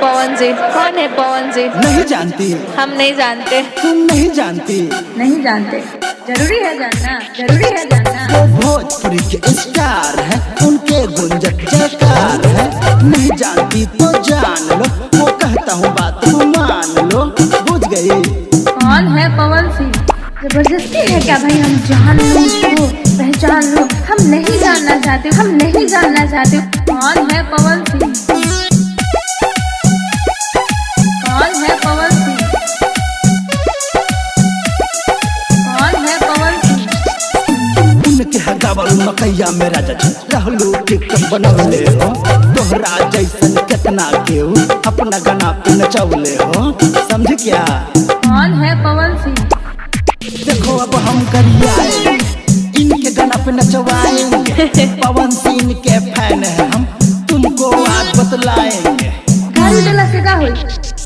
पवन जी? कौन है पवन जी? नहीं जानती? हम नहीं जानते। तुम नहीं जानती? नहीं जानते। जरूरी है जानना, जरूरी है जानना। वो भोजपुरी के स्टार है, उनके गुंजत जयकार है। नहीं जानती तो जान लो, वो कहता हूँ बात को मान लो। बुझ गई? कौन है पवन सिंह? जबरदस्ती है क्या भाई? हम जान लो, पहचान लो। हम नहीं जानना चाहते, हम नहीं जानना चाहते। कौन है पवन सिंह? कौन है पवन सिंह? कौन है पवन सिंह? उनके हगावल मकैया में राजा जी रहलू टिकट बनवले हो। तोहरा जैसन कितना केहू अपना गाना पे नचवले हो। समझ क्या? कौन है पवन सिंह? देखो अब हम करिए इनके गाना पे नचवाएंगे। पवन सिंह के फैन है हम, तुमको आज बतलाएंगे। गाड़ी डला से का हुई?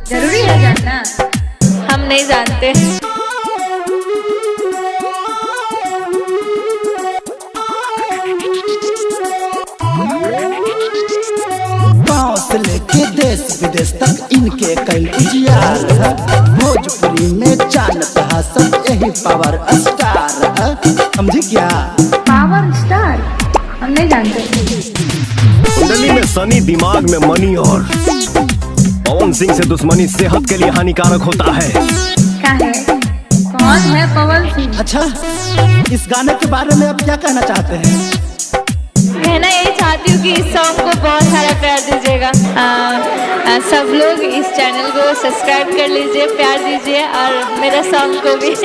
जरूरी है जानना। हम नहीं जानते। गाँव से लेके देश विदेश तक इनके कई उजियार है। भोजपुरी में जानता है सब यही पावर स्टार है। समझी क्या? Power star? हम नहीं जानते। कुंडली में शनि, दिमाग में मनी और पवन सिंह से दुश्मनी सेहत के लिए हानिकारक होता है। क्या है? कौन है पवन सिंह? अच्छा, इस गाने के बारे में अब क्या कहना चाहते हैं? कहना यही चाहती हूँ कि इस सॉन्ग को बहुत सारा प्यार दीजिएगा। सब लोग इस चैनल को सब्सक्राइब कर लीजिए, प्यार दीजिए और मेरा सॉन्ग को भी